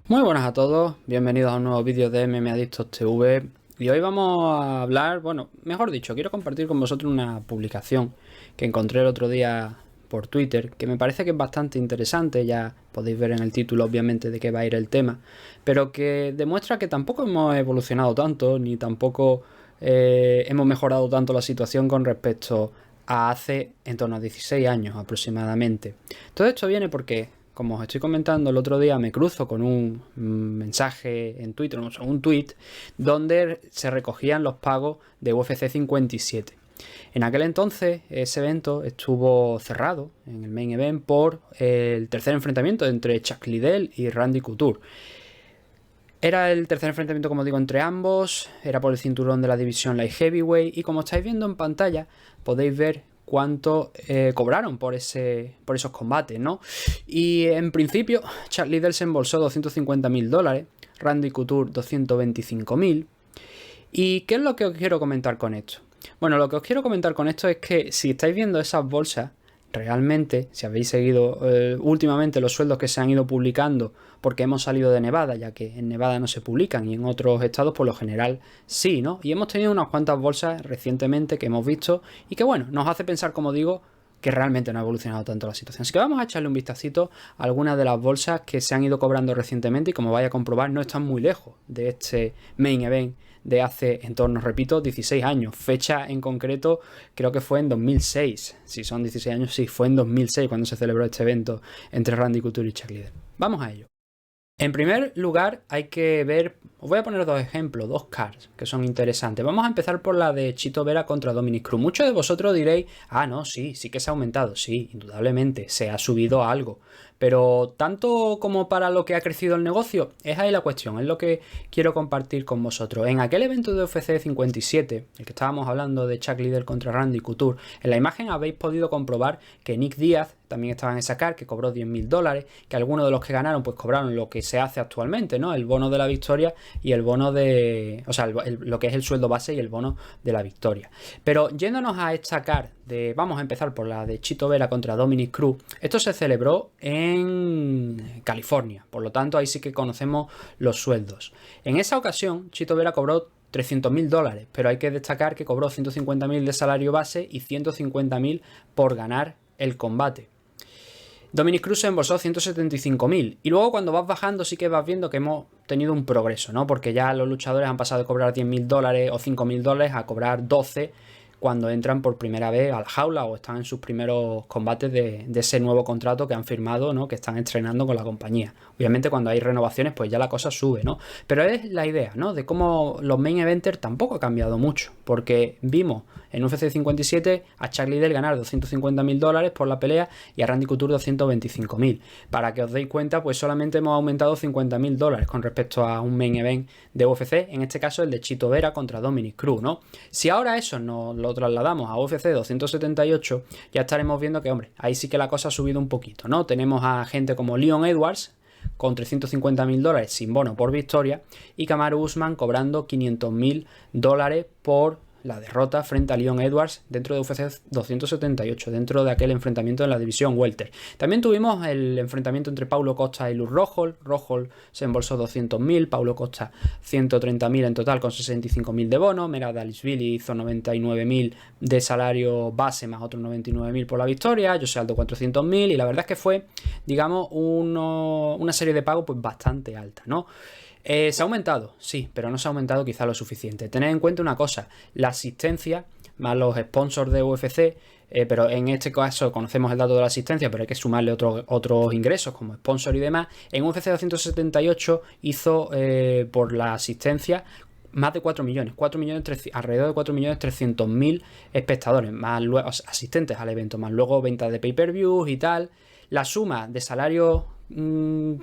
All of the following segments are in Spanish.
Muy buenas a todos, bienvenidos a un nuevo vídeo de MMA Adictos TV. Y hoy vamos a hablar, bueno, mejor dicho, quiero compartir con vosotros una publicación que encontré el otro día por Twitter, que me parece que es bastante interesante. Ya podéis ver en el título obviamente de qué va a ir el tema, pero que demuestra que tampoco hemos evolucionado tanto, ni tampoco hemos mejorado tanto la situación con respecto a hace en torno a 16 años aproximadamente. Todo esto viene porque, como os estoy comentando, el otro día me cruzo con un mensaje en Twitter, un tweet, donde se recogían los pagos de UFC 57. En aquel entonces ese evento estuvo cerrado en el main event por el tercer enfrentamiento entre Chuck Liddell y Randy Couture. Era el tercer enfrentamiento, como digo, entre ambos, era por el cinturón de la división Light Heavyweight, y como estáis viendo en pantalla podéis ver cuánto cobraron por esos combates, ¿no? Y en principio Chuck Liddell se embolsó $250.000, Randy Couture 225.000. ¿Y qué es lo que os quiero comentar con esto? Bueno, lo que os quiero comentar con esto es que si estáis viendo esas bolsas, realmente, si habéis seguido últimamente los sueldos que se han ido publicando, porque hemos salido de Nevada, ya que en Nevada no se publican y en otros estados por lo general sí, ¿no? Y hemos tenido unas cuantas bolsas recientemente que hemos visto y que, bueno, nos hace pensar, como digo, que realmente no ha evolucionado tanto la situación. Así que vamos a echarle un vistacito a algunas de las bolsas que se han ido cobrando recientemente y, como vais a comprobar, no están muy lejos de este main event de hace, en torno, repito, 16 años. Fecha en concreto creo que fue en 2006. Si son 16 años, sí, fue en 2006 cuando se celebró este evento entre Randy Couture y Chuck Liddell. Vamos a ello. En primer lugar hay que ver, os voy a poner dos ejemplos, dos cards que son interesantes. Vamos a empezar por la de Chito Vera contra Dominick Cruz. Muchos de vosotros diréis, no, sí que se ha aumentado. Sí, indudablemente, se ha subido algo. Pero tanto como para lo que ha crecido el negocio, es ahí la cuestión, es lo que quiero compartir con vosotros. En aquel evento de UFC 57, el que estábamos hablando de Chuck Liddell contra Randy Couture, en la imagen habéis podido comprobar que Nick Diaz también estaba en esa card, que cobró $10.000, que algunos de los que ganaron pues cobraron lo que se hace actualmente, ¿no? El bono de la victoria y el bono de... O sea, lo que es el sueldo base y el bono de la victoria. Pero yéndonos a esta card de... Vamos a empezar por la de Chito Vera contra Dominick Cruz. Esto se celebró en California, por lo tanto ahí sí que conocemos los sueldos. En esa ocasión Chito Vera cobró $300.000, pero hay que destacar que cobró $150.000 de salario base y $150.000 por ganar el combate. Dominick Cruz se embolsó 175.000, y luego cuando vas bajando sí que vas viendo que hemos tenido un progreso, ¿no? Porque ya los luchadores han pasado de cobrar $10.000 o $5.000 a cobrar 12 cuando entran por primera vez a la jaula o están en sus primeros combates de ese nuevo contrato que han firmado, ¿no? Que están estrenando con la compañía. Obviamente cuando hay renovaciones pues ya la cosa sube, ¿no? Pero es la idea, ¿no? De cómo los main eventers tampoco ha cambiado mucho, porque vimos en UFC 57 a Chuck Liddell ganar $250.000 por la pelea y a Randy Couture 225.000. Para que os deis cuenta, pues solamente hemos aumentado $50.000 con respecto a un main event de UFC, en este caso el de Chito Vera contra Dominick Cruz, ¿no? Si ahora eso nos lo trasladamos a UFC 278, ya estaremos viendo que, hombre, ahí sí que la cosa ha subido un poquito, ¿no? Tenemos a gente como Leon Edwards con $350.000 sin bono por victoria y Kamaru Usman cobrando $500.000 por la derrota frente a Leon Edwards dentro de UFC 278, dentro de aquel enfrentamiento en la división welter. También tuvimos el enfrentamiento entre Paulo Costa y Luke Rockhold. Rockhold se embolsó 200.000, Paulo Costa 130.000 en total con 65.000 de bono. Merab Dvalishvili hizo 99.000 de salario base más otros 99.000 por la victoria. Jose Aldo 400.000, y la verdad es que fue, digamos, una serie de pagos pues bastante alta, ¿no? ¿Se ha aumentado? Sí, pero no se ha aumentado quizá lo suficiente. Tened en cuenta una cosa, la asistencia más los sponsors de UFC, pero en este caso conocemos el dato de la asistencia, pero hay que sumarle otros ingresos como sponsor y demás. En UFC 278 hizo por la asistencia más de 4 millones, alrededor de 4.300.000 espectadores, más luego asistentes al evento, más luego ventas de pay-per-views y tal. La suma de salario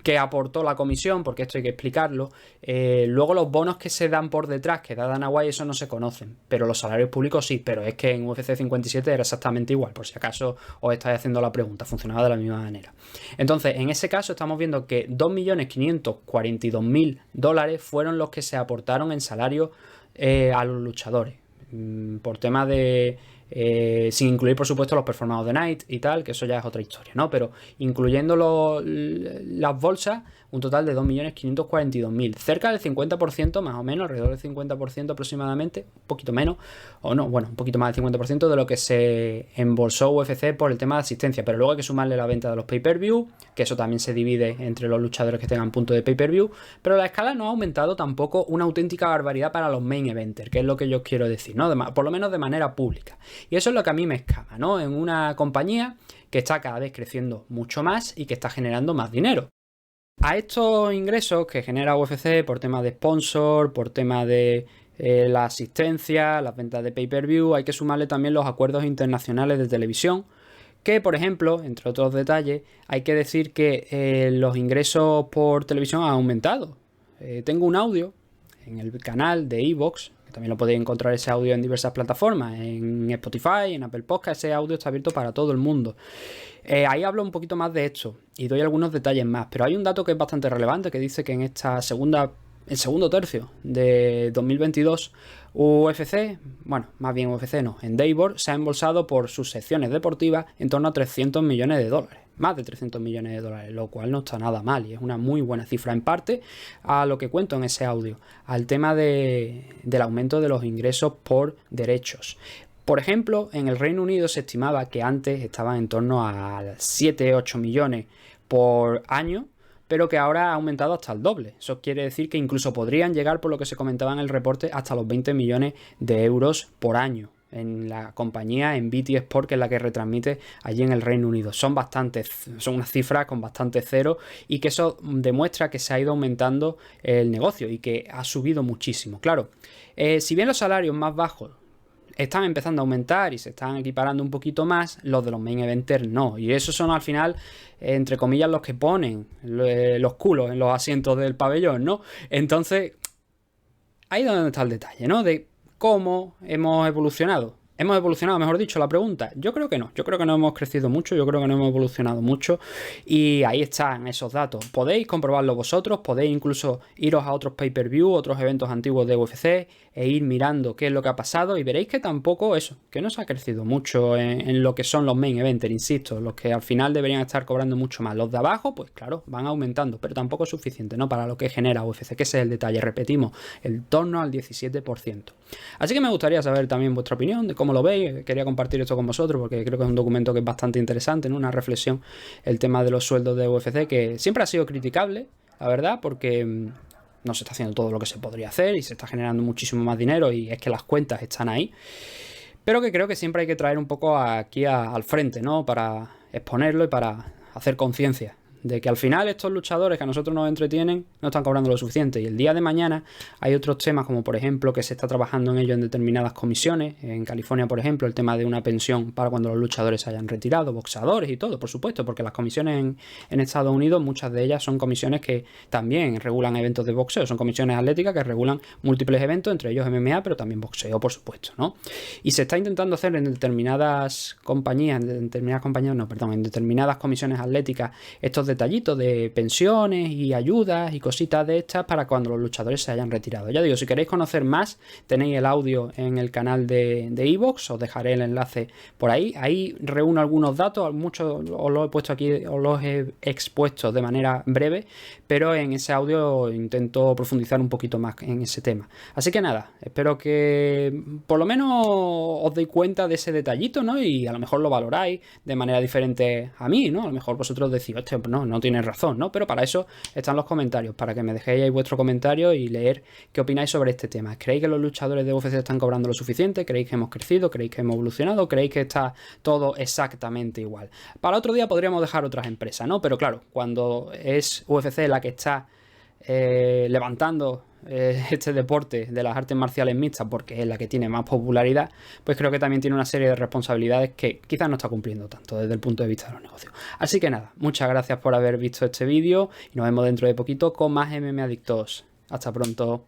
que aportó la comisión, porque esto hay que explicarlo, luego los bonos que se dan por detrás, que da Dana White, eso no se conocen, pero los salarios públicos sí. Pero es que en UFC 57 era exactamente igual, por si acaso os estáis haciendo la pregunta, funcionaba de la misma manera. Entonces, en ese caso estamos viendo que $2.542.000 fueron los que se aportaron en salario a los luchadores, por tema de sin incluir por supuesto los Performance of the Night y tal, que eso ya es otra historia, ¿no? Pero incluyendo las bolsas, un total de 2.542.000, cerca del 50% más o menos, alrededor del 50% aproximadamente, un poquito menos, o no, bueno, un poquito más del 50% de lo que se embolsó UFC por el tema de asistencia, pero luego hay que sumarle la venta de los pay-per-view, que eso también se divide entre los luchadores que tengan punto de pay-per-view, pero la escala no ha aumentado tampoco una auténtica barbaridad para los main eventers, que es lo que yo quiero decir, ¿no? Por lo menos de manera pública. Y eso es lo que a mí me escama, ¿no? En una compañía que está cada vez creciendo mucho más y que está generando más dinero. A estos ingresos que genera UFC por temas de sponsor, por temas de la asistencia, las ventas de pay-per-view, hay que sumarle también los acuerdos internacionales de televisión, que por ejemplo, entre otros detalles, hay que decir que los ingresos por televisión han aumentado. Tengo un audio en el canal de iVoox, que también lo podéis encontrar ese audio en diversas plataformas, en Spotify, en Apple Podcast, ese audio está abierto para todo el mundo. Ahí hablo un poquito más de esto y doy algunos detalles más, pero hay un dato que es bastante relevante que dice que en esta el segundo tercio de 2022 UFC, bueno, más bien UFC no, Endeavor se ha embolsado por sus secciones deportivas en torno a 300 millones de dólares, más de 300 millones de dólares, lo cual no está nada mal y es una muy buena cifra, en parte a lo que cuento en ese audio, al tema del aumento de los ingresos por derechos. Por ejemplo, en el Reino Unido se estimaba que antes estaban en torno a 7-8 millones por año, pero que ahora ha aumentado hasta el doble. Eso quiere decir que incluso podrían llegar, por lo que se comentaba en el reporte, hasta los 20 millones de euros por año en la compañía, en BT Sport, que es la que retransmite allí en el Reino Unido. Son unas cifras con bastante cero y que eso demuestra que se ha ido aumentando el negocio y que ha subido muchísimo. Claro, si bien los salarios más bajos están empezando a aumentar y se están equiparando un poquito más, los de los main eventers no, y esos son al final, entre comillas, los que ponen los culos en los asientos del pabellón, ¿no? Entonces, ahí es donde está el detalle, ¿no? De cómo hemos evolucionado. ¿Hemos evolucionado, mejor dicho, la pregunta? Yo creo que no. Yo creo que no hemos crecido mucho, yo creo que no hemos evolucionado mucho. Y ahí están esos datos. Podéis comprobarlo vosotros, podéis incluso iros a otros pay-per-view, otros eventos antiguos de UFC e ir mirando qué es lo que ha pasado y veréis que tampoco eso, que no se ha crecido mucho en lo que son los main eventers, insisto, los que al final deberían estar cobrando mucho más. Los de abajo, pues claro, van aumentando, pero tampoco es suficiente, ¿no? Para lo que genera UFC, que ese es el detalle, repetimos, el torno al 17%. Así que me gustaría saber también vuestra opinión de cómo lo veis. Quería compartir esto con vosotros porque creo que es un documento que es bastante interesante, ¿no? Una reflexión, el tema de los sueldos de UFC, que siempre ha sido criticable, la verdad, porque no se está haciendo todo lo que se podría hacer y se está generando muchísimo más dinero y es que las cuentas están ahí, pero que creo que siempre hay que traer un poco aquí al frente, ¿no? Para exponerlo y para hacer conciencia de que al final estos luchadores que a nosotros nos entretienen no están cobrando lo suficiente, y el día de mañana hay otros temas, como por ejemplo que se está trabajando en ello en determinadas comisiones, en California por ejemplo, el tema de una pensión para cuando los luchadores se hayan retirado, boxeadores y todo, por supuesto, porque las comisiones en Estados Unidos, muchas de ellas son comisiones que también regulan eventos de boxeo, son comisiones atléticas que regulan múltiples eventos, entre ellos MMA, pero también boxeo, por supuesto, ¿no? Y se está intentando hacer en determinadas comisiones atléticas estos detallitos de pensiones y ayudas y cositas de estas para cuando los luchadores se hayan retirado. Ya digo, si queréis conocer más, tenéis el audio en el canal de iVoox, os dejaré el enlace por ahí. Ahí reúno algunos datos, muchos os los he puesto aquí, os los he expuesto de manera breve, pero en ese audio intento profundizar un poquito más en ese tema. Así que nada, espero que por lo menos os deis cuenta de ese detallito, ¿no? Y a lo mejor lo valoráis de manera diferente a mí, ¿no? A lo mejor vosotros decís, hostia, no tienes razón, ¿no? Pero para eso están los comentarios, para que me dejéis ahí vuestro comentario y leer qué opináis sobre este tema. ¿Creéis que los luchadores de UFC están cobrando lo suficiente? ¿Creéis que hemos crecido? ¿Creéis que hemos evolucionado? ¿Creéis que está todo exactamente igual? Para otro día podríamos dejar otras empresas, ¿no? Pero claro, cuando es UFC la que está levantando este deporte de las artes marciales mixtas, porque es la que tiene más popularidad, pues creo que también tiene una serie de responsabilidades que quizás no está cumpliendo tanto desde el punto de vista de los negocios. Así que nada, muchas gracias por haber visto este vídeo y nos vemos dentro de poquito con más MMA Adictos. Hasta pronto.